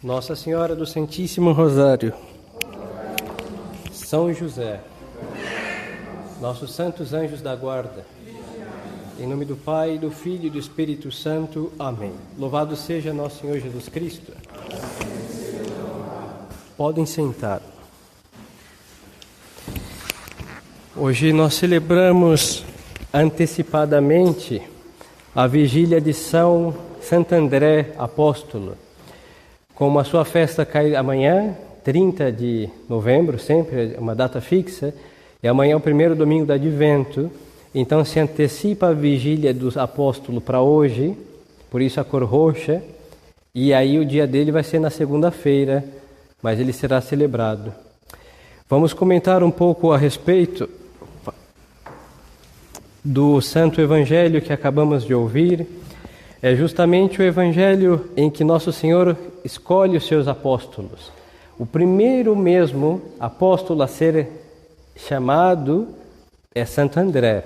Nossa Senhora do Santíssimo Rosário, São José, nossos santos anjos da guarda, em nome do Pai, do Filho e do Espírito Santo. Amém. Louvado seja nosso Senhor Jesus Cristo. Podem sentar. Hoje nós celebramos antecipadamente a vigília de São Santo André Apóstolo. Como a sua festa cai amanhã, 30 de novembro, sempre é uma data fixa, e amanhã é o primeiro domingo do Advento, então se antecipa a vigília do apóstolo para hoje, por isso a cor roxa, e aí o dia dele vai ser na segunda-feira, mas ele será celebrado. Vamos comentar um pouco a respeito do Santo Evangelho que acabamos de ouvir. É justamente o Evangelho em que Nosso Senhor escolhe os seus apóstolos. O primeiro mesmo apóstolo a ser chamado é Santo André.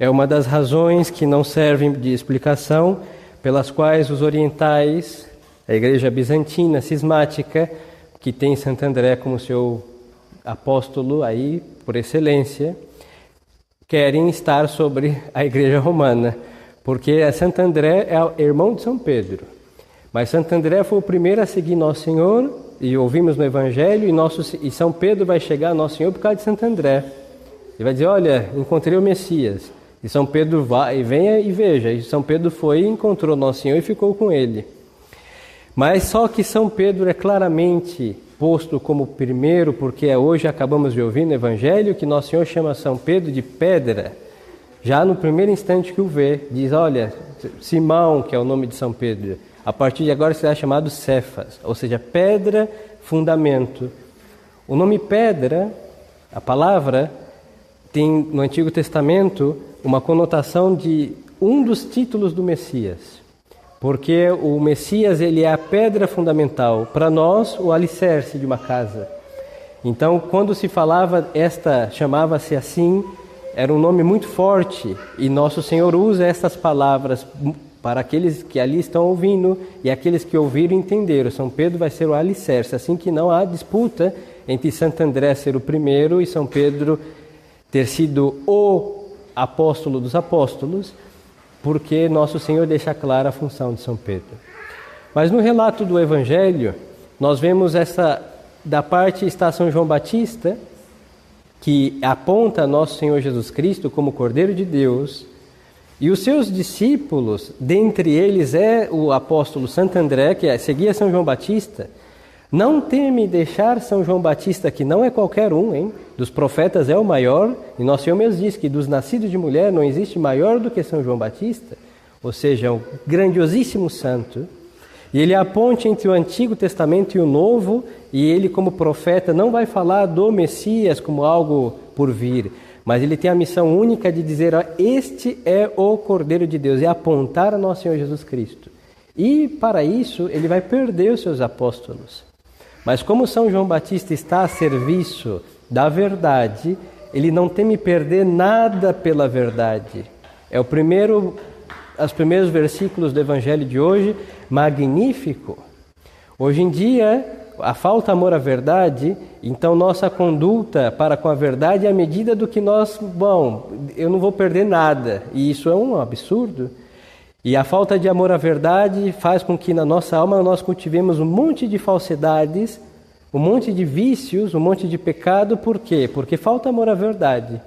É uma das razões que não servem de explicação pelas quais os orientais, a Igreja Bizantina, cismática, que tem Santo André como seu apóstolo aí por excelência, querem estar sobre a Igreja Romana. Porque Santo André é irmão de São Pedro. Mas Santo André foi o primeiro a seguir Nosso Senhor, e ouvimos no Evangelho, e São Pedro vai chegar a Nosso Senhor por causa de Santo André. Ele vai dizer, olha, encontrei o Messias. E São Pedro vai, e venha e veja. E São Pedro foi e encontrou Nosso Senhor e ficou com ele. Mas só que São Pedro é claramente posto como primeiro, porque hoje acabamos de ouvir no Evangelho que Nosso Senhor chama São Pedro de pedra. Já no primeiro instante que o vê, diz, olha, Simão, que é o nome de São Pedro, a partir de agora será chamado Cefas, ou seja, pedra, fundamento. O nome pedra, a palavra, tem no Antigo Testamento uma conotação de um dos títulos do Messias, porque o Messias ele é a pedra fundamental, para nós o alicerce de uma casa. Então, quando se falava, chamava-se assim, era um nome muito forte, e Nosso Senhor usa essas palavras para aqueles que ali estão ouvindo, e aqueles que ouviram entenderam. São Pedro vai ser o alicerce, assim que não há disputa entre Santo André ser o primeiro e São Pedro ter sido o apóstolo dos apóstolos, porque Nosso Senhor deixa clara a função de São Pedro. Mas no relato do Evangelho, nós vemos da parte está São João Batista, que aponta a Nosso Senhor Jesus Cristo como Cordeiro de Deus, e os seus discípulos, dentre eles é o apóstolo Santo André, que seguia São João Batista, não teme deixar São João Batista, que não é qualquer um, dos profetas é o maior, e Nosso Senhor mesmo diz que dos nascidos de mulher não existe maior do que São João Batista, ou seja, um grandiosíssimo santo. E ele é a ponte entre o Antigo Testamento e o Novo, e ele como profeta não vai falar do Messias como algo por vir, mas ele tem a missão única de dizer, este é o Cordeiro de Deus, e apontar a Nosso Senhor Jesus Cristo. E para isso ele vai perder os seus apóstolos. Mas como São João Batista está a serviço da verdade, ele não teme perder nada pela verdade. É os primeiros versículos do Evangelho de hoje, magnífico. Hoje em dia, a falta amor à verdade, então nossa conduta para com a verdade é a medida do que eu não vou perder nada, e isso é um absurdo. E a falta de amor à verdade faz com que na nossa alma nós cultivemos um monte de falsidades, um monte de vícios, um monte de pecado. Por quê? Porque falta amor à verdade.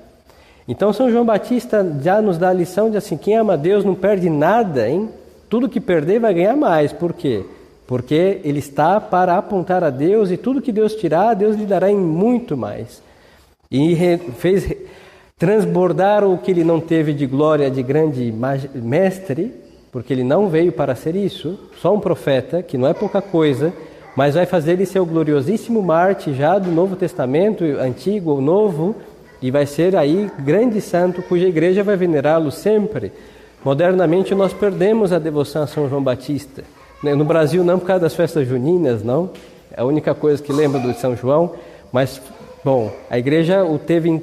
Então São João Batista já nos dá a lição de assim, quem ama a Deus não perde nada, Tudo que perder vai ganhar mais. Por quê? Porque ele está para apontar a Deus, e tudo que Deus tirar, Deus lhe dará em muito mais. E fez transbordar o que ele não teve de glória de grande mestre, porque ele não veio para ser isso, só um profeta, que não é pouca coisa, mas vai fazer ele ser o gloriosíssimo Marte já do Novo Testamento, Antigo ou Novo, e vai ser aí grande santo, cuja igreja vai venerá-lo sempre. Modernamente nós perdemos a devoção a São João Batista. No Brasil não por causa das festas juninas, não. É a única coisa que lembra do São João. Mas, a igreja o tem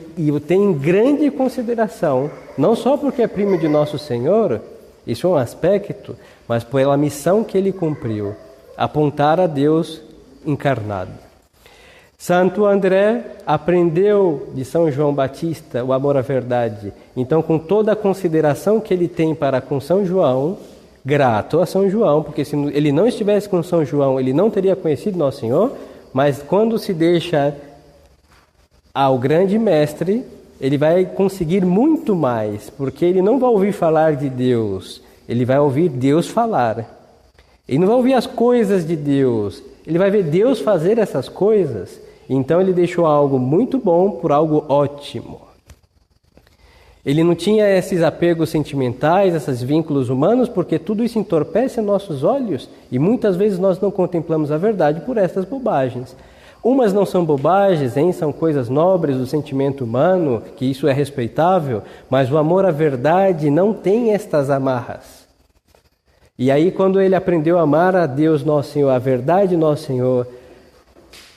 em grande consideração. Não só porque é primo de Nosso Senhor, isso é um aspecto, mas pela missão que ele cumpriu. apontar a Deus encarnado. Santo André aprendeu de São João Batista o amor à verdade. Então, com toda a consideração que ele tem para com São João, grato a São João, porque se ele não estivesse com São João, ele não teria conhecido Nosso Senhor, mas quando se deixa ao grande mestre, ele vai conseguir muito mais, porque ele não vai ouvir falar de Deus, ele vai ouvir Deus falar. Ele não vai ouvir as coisas de Deus, ele vai ver Deus fazer essas coisas. Então ele deixou algo muito bom por algo ótimo. Ele não tinha esses apegos sentimentais, esses vínculos humanos, porque tudo isso entorpece nossos olhos e muitas vezes nós não contemplamos a verdade por estas bobagens. Umas não são bobagens, hein? São coisas nobres do sentimento humano, que isso é respeitável, mas o amor à verdade não tem estas amarras. E aí quando ele aprendeu a amar a Deus Nosso Senhor, a verdade Nosso Senhor,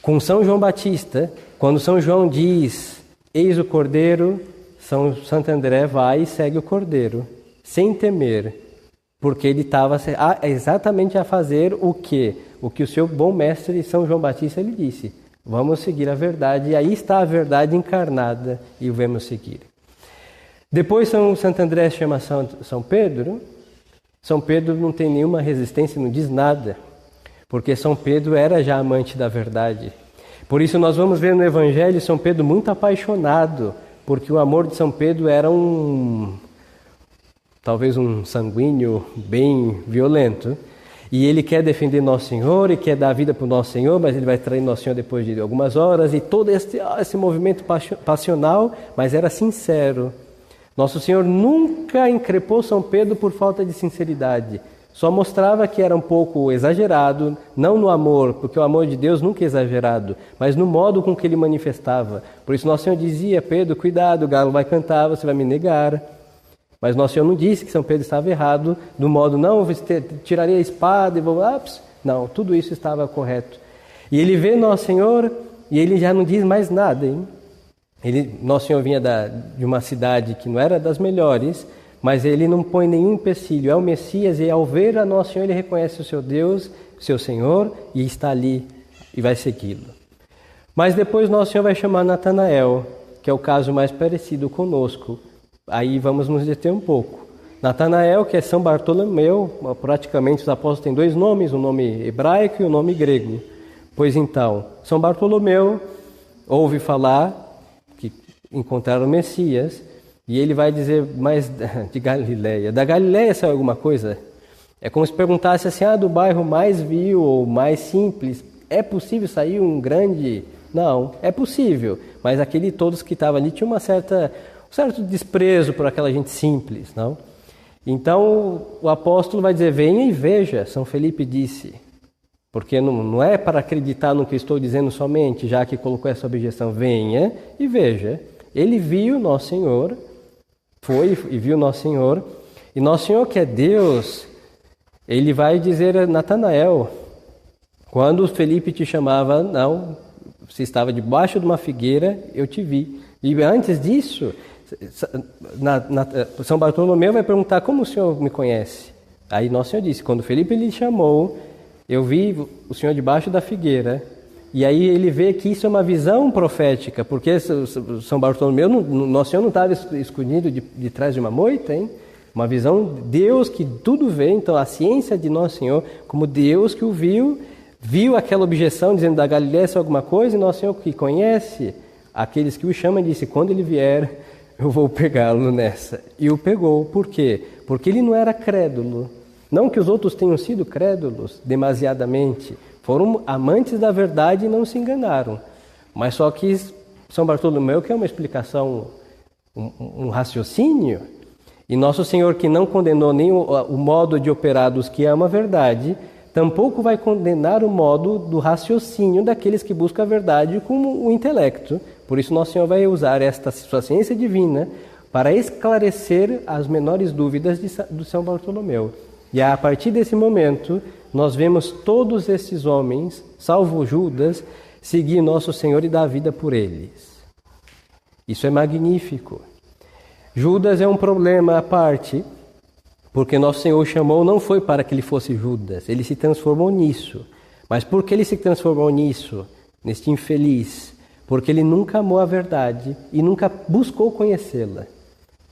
com São João Batista, quando São João diz, eis o Cordeiro, Santo André vai e segue o Cordeiro, sem temer, porque ele estava exatamente a fazer o que o seu bom mestre São João Batista lhe disse. Vamos seguir a verdade, e aí está a verdade encarnada, e o vamos seguir. Depois Santo André chama São Pedro. São Pedro não tem nenhuma resistência, não diz nada, porque São Pedro era já amante da verdade. Por isso nós vamos ver no Evangelho São Pedro muito apaixonado, porque o amor de São Pedro era talvez um sanguíneo bem violento. E ele quer defender Nosso Senhor e quer dar a vida para o Nosso Senhor, mas ele vai trair Nosso Senhor depois de algumas horas. E todo esse movimento passional, mas era sincero. Nosso Senhor nunca increpou São Pedro por falta de sinceridade. Só mostrava que era um pouco exagerado, não no amor, porque o amor de Deus nunca é exagerado, mas no modo com que ele manifestava. Por isso Nosso Senhor dizia, Pedro, cuidado, o galo vai cantar, você vai me negar. Mas Nosso Senhor não disse que São Pedro estava errado, do modo, não, tiraria a espada e vou... Não, tudo isso estava correto. E ele vê Nosso Senhor e ele já não diz mais nada, hein? Nosso Senhor vinha de uma cidade que não era das melhores, mas ele não põe nenhum empecilho, é o Messias, e ao ver a Nosso Senhor ele reconhece o seu Deus, o seu Senhor, e está ali e vai segui-lo. Mas depois Nosso Senhor vai chamar Natanael, que é o caso mais parecido conosco. Aí vamos nos deter um pouco. Natanael, que é São Bartolomeu, praticamente os apóstolos têm dois nomes, um nome hebraico e um nome grego. Pois então, São Bartolomeu ouve falar que encontraram o Messias, e ele vai dizer, mas de Galileia. Da Galileia saiu alguma coisa? É como se perguntasse assim, do bairro mais vil ou mais simples, é possível sair um grande... Não, é possível, mas todos que estavam ali tinham um certo desprezo por aquela gente simples, não? Então o apóstolo vai dizer, venha e veja, São Felipe disse, porque não é para acreditar no que estou dizendo somente, já que colocou essa objeção, venha e veja. Ele viu Nosso Senhor, foi e viu Nosso Senhor, e Nosso Senhor, que é Deus, ele vai dizer a Natanael, quando Felipe te chamava, não, você estava debaixo de uma figueira, eu te vi. E antes disso, São Bartolomeu vai perguntar, como o Senhor me conhece? Aí Nosso Senhor disse, quando Felipe lhe chamou, eu vi o Senhor debaixo da figueira. E aí ele vê que isso é uma visão profética, porque São Bartolomeu, Nosso Senhor não estava escondido de trás de uma moita, hein? Uma visão de Deus que tudo vê, então a ciência de Nosso Senhor, como Deus que o viu aquela objeção dizendo da Galileia é alguma coisa, e Nosso Senhor que conhece aqueles que o chamam disse, quando ele vier, eu vou pegá-lo nessa. E o pegou, por quê? Porque ele não era crédulo. Não que os outros tenham sido crédulos demasiadamente, foram amantes da verdade e não se enganaram. Mas só que São Bartolomeu quer uma explicação, um raciocínio, e Nosso Senhor, que não condenou nem o modo de operar dos que amam a verdade, tampouco vai condenar o modo do raciocínio daqueles que buscam a verdade com o intelecto. Por isso Nosso Senhor vai usar esta sua ciência divina para esclarecer as menores dúvidas do São Bartolomeu. E a partir desse momento, nós vemos todos esses homens, salvo Judas, seguir Nosso Senhor e dar vida por eles. Isso é magnífico. Judas é um problema à parte, porque Nosso Senhor chamou não foi para que ele fosse Judas, ele se transformou nisso. Mas por que ele se transformou nisso, neste infeliz? Porque ele nunca amou a verdade e nunca buscou conhecê-la.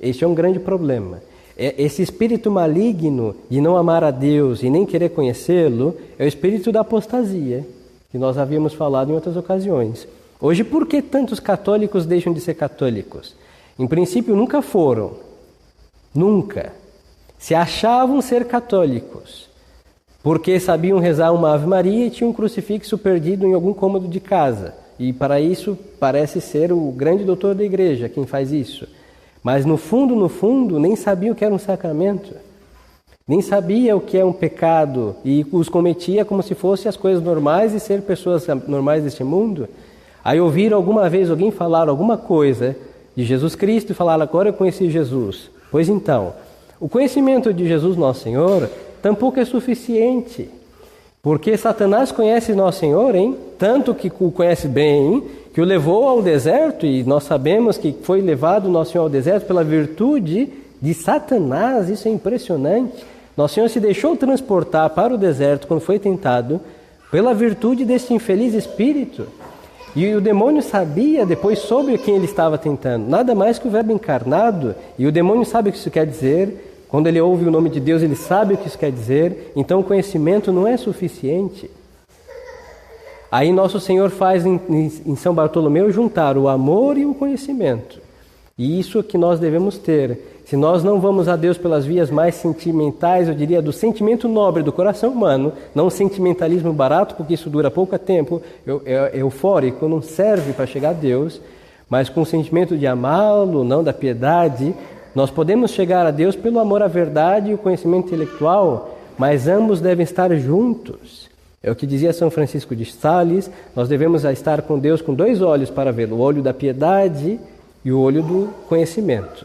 Este é um grande problema. Esse espírito maligno de não amar a Deus e nem querer conhecê-lo é o espírito da apostasia, que nós havíamos falado em outras ocasiões. Hoje, por que tantos católicos deixam de ser católicos? Em princípio, nunca foram. Nunca. Se achavam ser católicos, porque sabiam rezar uma Ave Maria e tinham um crucifixo perdido em algum cômodo de casa. E para isso, parece ser o grande doutor da igreja quem faz isso. Mas no fundo, nem sabia o que era um sacramento. Nem sabia o que é um pecado e os cometia como se fossem as coisas normais e ser pessoas normais deste mundo. Aí ouviram alguma vez alguém falar alguma coisa de Jesus Cristo e falaram, agora eu conheci Jesus. Pois então, o conhecimento de Jesus Nosso Senhor tampouco é suficiente. Porque Satanás conhece Nosso Senhor, tanto que o conhece bem, que o levou ao deserto, e nós sabemos que foi levado Nosso Senhor ao deserto pela virtude de Satanás, isso é impressionante. Nosso Senhor se deixou transportar para o deserto quando foi tentado pela virtude desse infeliz espírito. E o demônio sabia, depois soube quem ele estava tentando, nada mais que o Verbo encarnado, e o demônio sabe o que isso quer dizer. Quando ele ouve o nome de Deus, ele sabe o que isso quer dizer, então o conhecimento não é suficiente. Aí Nosso Senhor faz em São Bartolomeu juntar o amor e o conhecimento. E isso é que nós devemos ter. Se nós não vamos a Deus pelas vias mais sentimentais, eu diria do sentimento nobre do coração humano, não sentimentalismo barato, porque isso dura pouco tempo, é eufórico, não serve para chegar a Deus, mas com o sentimento de amá-lo, não da piedade, nós podemos chegar a Deus pelo amor à verdade e o conhecimento intelectual, mas ambos devem estar juntos. É o que dizia São Francisco de Sales, nós devemos estar com Deus com dois olhos para vê-lo, o olho da piedade e o olho do conhecimento.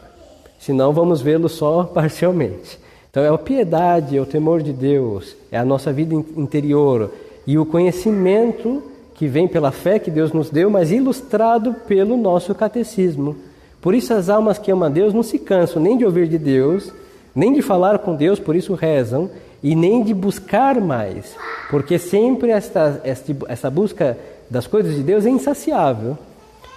Senão vamos vê-lo só parcialmente. Então é a piedade, é o temor de Deus, é a nossa vida interior e o conhecimento que vem pela fé que Deus nos deu, mas ilustrado pelo nosso catecismo. Por isso as almas que amam a Deus não se cansam nem de ouvir de Deus, nem de falar com Deus, por isso rezam, e nem de buscar mais, porque sempre essa busca das coisas de Deus é insaciável.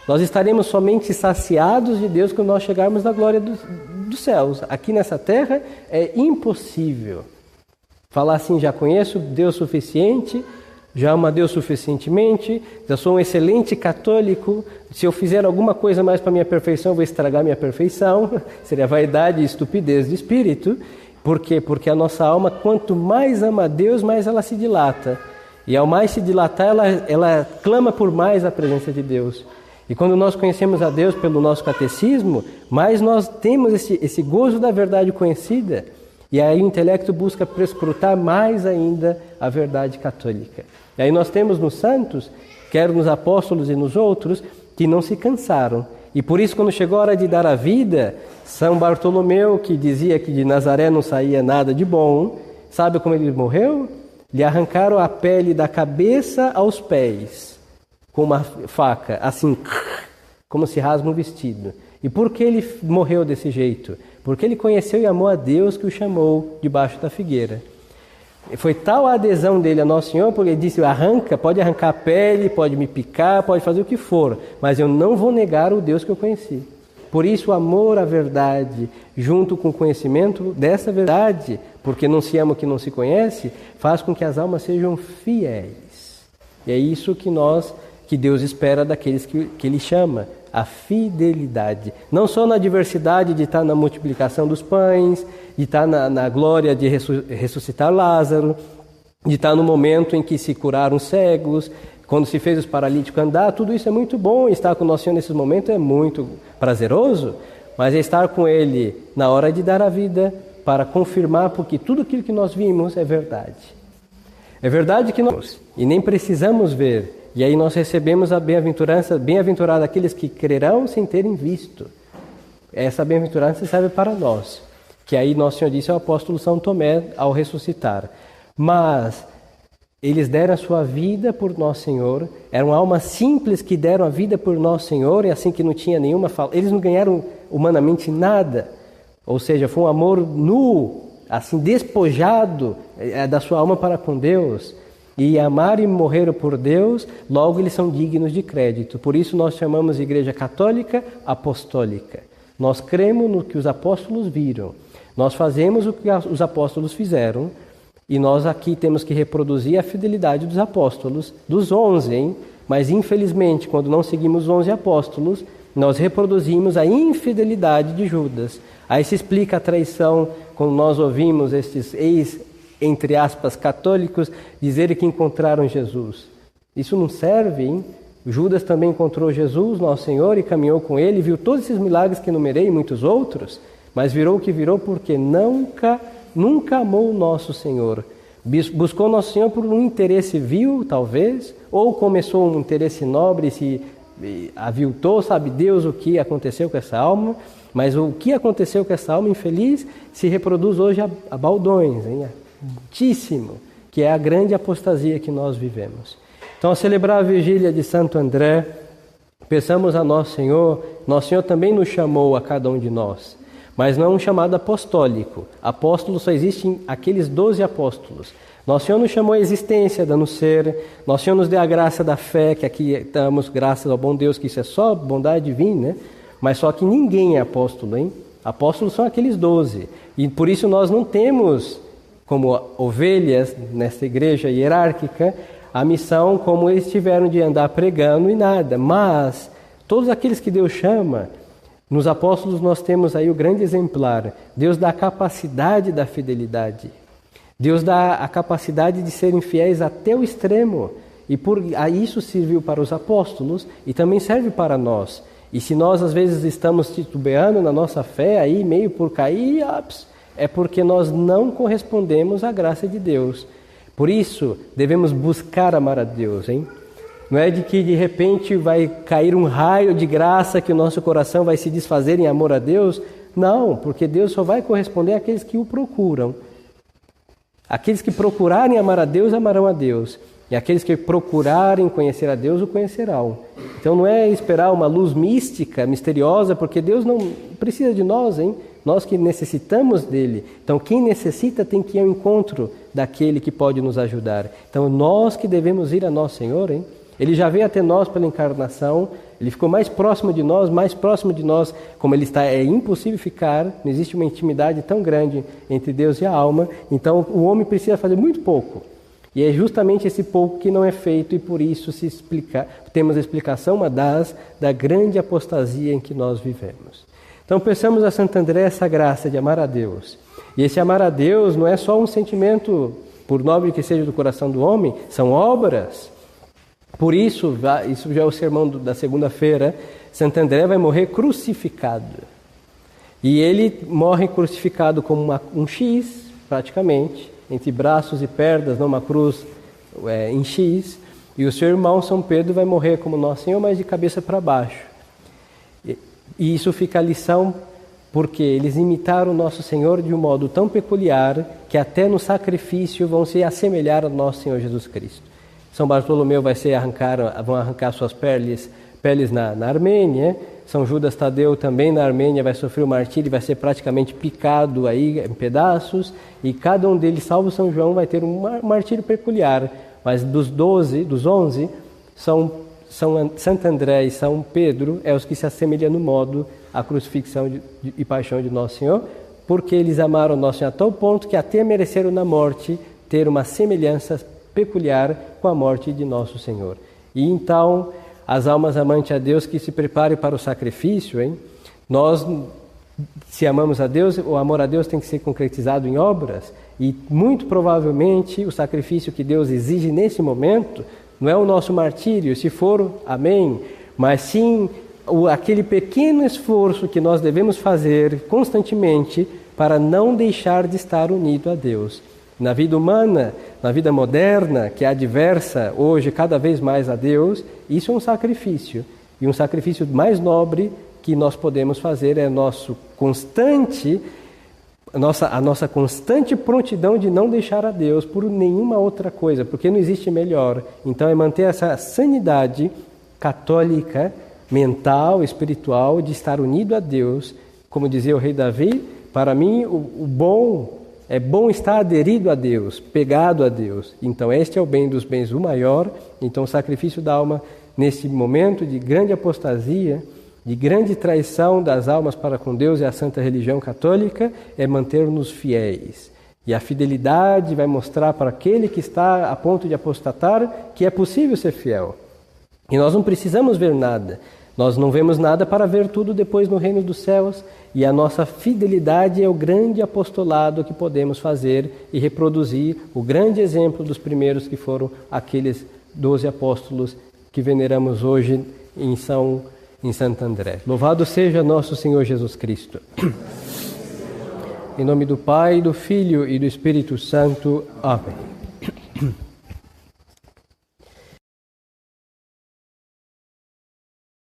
Nós estaremos somente saciados de Deus quando nós chegarmos na glória dos céus. Aqui nessa terra é impossível falar assim, já conheço Deus suficiente, já amo a Deus suficientemente, já sou um excelente católico, se eu fizer alguma coisa mais para minha perfeição, eu vou estragar minha perfeição, seria vaidade e estupidez de espírito. Por quê? Porque a nossa alma, quanto mais ama a Deus, mais ela se dilata. E ao mais se dilatar, ela clama por mais a presença de Deus. E quando nós conhecemos a Deus pelo nosso catecismo, mais nós temos esse gozo da verdade conhecida. E aí o intelecto busca prescrutar mais ainda a verdade católica. E aí nós temos nos santos, quer nos apóstolos e nos outros, que não se cansaram. E por isso, quando chegou a hora de dar a vida, São Bartolomeu, que dizia que de Nazaré não saía nada de bom, sabe como ele morreu? Lhe arrancaram a pele da cabeça aos pés, com uma faca, assim, como se rasga um vestido. E por que ele morreu desse jeito? Porque ele conheceu e amou a Deus que o chamou debaixo da figueira. Foi tal a adesão dele a Nosso Senhor, porque ele disse, pode arrancar a pele, pode me picar, pode fazer o que for, mas eu não vou negar o Deus que eu conheci. Por isso o amor à verdade, junto com o conhecimento dessa verdade, porque não se ama o que não se conhece, faz com que as almas sejam fiéis. E é isso que Deus espera daqueles que Ele chama, a fidelidade. Não só na diversidade de estar na multiplicação dos pães, de estar na glória de ressuscitar Lázaro, de estar no momento em que se curaram cegos, quando se fez os paralíticos andar, tudo isso é muito bom. Estar com o Nosso Senhor nesses momentos é muito prazeroso, mas é estar com Ele na hora de dar a vida para confirmar, porque tudo aquilo que nós vimos é verdade. É verdade que nós, e nem precisamos ver. E aí nós recebemos a bem-aventurança, bem-aventurado aqueles que crerão sem terem visto. Essa bem-aventurança serve para nós, que aí Nosso Senhor disse ao apóstolo São Tomé ao ressuscitar. Mas eles deram a sua vida por Nosso Senhor, eram almas simples que deram a vida por Nosso Senhor, e assim que não tinha nenhuma falta, eles não ganharam humanamente nada, ou seja, foi um amor nu, assim despojado da sua alma para com Deus. e amar e morrer por Deus, logo eles são dignos de crédito. Por isso nós chamamos de Igreja Católica Apostólica. Nós cremos no que os apóstolos viram. Nós fazemos o que os apóstolos fizeram. E nós aqui temos que reproduzir a fidelidade dos apóstolos, dos 11, hein? Mas infelizmente, quando não seguimos os 11 apóstolos, nós reproduzimos a infidelidade de Judas. Aí se explica a traição, quando nós ouvimos estes entre aspas, católicos, dizerem que encontraram Jesus. Isso não serve, hein? Judas também encontrou Jesus, nosso Senhor, e caminhou com ele, viu todos esses milagres que enumerei e muitos outros, mas virou o que virou porque nunca amou o nosso Senhor. Buscou nosso Senhor por um interesse vil, talvez, ou começou um interesse nobre e se aviltou, sabe Deus o que aconteceu com essa alma, mas o que aconteceu com essa alma infeliz se reproduz hoje a baldões, hein? Muitíssimo, que é a grande apostasia que nós vivemos. Então, ao celebrar a vigília de Santo André, peçamos a Nosso Senhor também nos chamou a cada um de nós, mas não um chamado apostólico. Apóstolo só existem aqueles 12 apóstolos. Nosso Senhor nos chamou à existência, dando ser. Nosso Senhor nos deu a graça da fé, que aqui damos graças ao bom Deus, que isso é só bondade divina, né? Mas só que ninguém é apóstolo, hein? Apóstolos são aqueles 12. E por isso nós não temos, como ovelhas nesta igreja hierárquica, a missão como eles tiveram de andar pregando e nada. Mas todos aqueles que Deus chama, nos apóstolos nós temos aí o grande exemplar. Deus dá a capacidade da fidelidade. Deus dá a capacidade de serem fiéis até o extremo. E isso serviu para os apóstolos e também serve para nós. E se nós às vezes estamos titubeando na nossa fé, aí meio por cair, é porque nós não correspondemos à graça de Deus. Por isso, devemos buscar amar a Deus, hein? Não é de que de repente vai cair um raio de graça que o nosso coração vai se desfazer em amor a Deus. Não, porque Deus só vai corresponder àqueles que o procuram. Aqueles que procurarem amar a Deus, amarão a Deus. E aqueles que procurarem conhecer a Deus, o conhecerão. Então não é esperar uma luz mística, misteriosa, porque Deus não precisa de nós, hein? Nós que necessitamos dele. Então quem necessita tem que ir ao encontro daquele que pode nos ajudar. Então nós que devemos ir a nosso Senhor, hein? Ele já veio até nós pela encarnação, ele ficou mais próximo de nós, como ele está, é impossível ficar, não existe uma intimidade tão grande entre Deus e a alma, então o homem precisa fazer muito pouco. E é justamente esse pouco que não é feito e por isso temos a explicação, da grande apostasia em que nós vivemos. Então peçamos a Santo André essa graça de amar a Deus. E esse amar a Deus não é só um sentimento, por nobre que seja do coração do homem, são obras. Por isso já é o sermão da segunda-feira, Santo André vai morrer crucificado. E ele morre crucificado como um X, praticamente, entre braços e pernas, numa cruz em X. E o seu irmão São Pedro vai morrer como Nosso Senhor, mas de cabeça para baixo. E isso fica a lição, porque eles imitaram o Nosso Senhor de um modo tão peculiar que até no sacrifício vão se assemelhar ao Nosso Senhor Jesus Cristo. São Bartolomeu vão arrancar suas peles na Armênia. São Judas Tadeu também na Armênia vai sofrer o martírio, vai ser praticamente picado aí em pedaços. E cada um deles, salvo São João, vai ter um martírio peculiar. Mas dos 11, São Santo André e São Pedro é os que se assemelham no modo à crucifixão e paixão de Nosso Senhor, porque eles amaram Nosso Senhor a tal ponto que até mereceram na morte ter uma semelhança peculiar com a morte de Nosso Senhor. E então, as almas amantes a Deus que se preparem para o sacrifício, hein? Nós, se amamos a Deus, o amor a Deus tem que ser concretizado em obras, e muito provavelmente o sacrifício que Deus exige nesse momento não é o nosso martírio, se for, amém, mas sim aquele pequeno esforço que nós devemos fazer constantemente para não deixar de estar unido a Deus. Na vida humana, na vida moderna, que é adversa hoje cada vez mais a Deus, isso é um sacrifício. E um sacrifício mais nobre que nós podemos fazer é a nossa constante prontidão de não deixar a Deus por nenhuma outra coisa, porque não existe melhor. Então é manter essa sanidade católica, mental, espiritual, de estar unido a Deus. Como dizia o rei Davi, para mim o bom É bom estar aderido a Deus, pegado a Deus. Então este é o bem dos bens, o maior. Então o sacrifício da alma, nesse momento de grande apostasia, de grande traição das almas para com Deus e a santa religião católica, é manter-nos fiéis. E a fidelidade vai mostrar para aquele que está a ponto de apostatar que é possível ser fiel. E nós não precisamos ver nada. Nós não vemos nada para ver tudo depois no reino dos céus. E a nossa fidelidade é o grande apostolado que podemos fazer e reproduzir o grande exemplo dos primeiros que foram aqueles 12 apóstolos que veneramos hoje em Santo André. Louvado seja nosso Senhor Jesus Cristo. Em nome do Pai, do Filho e do Espírito Santo. Amém.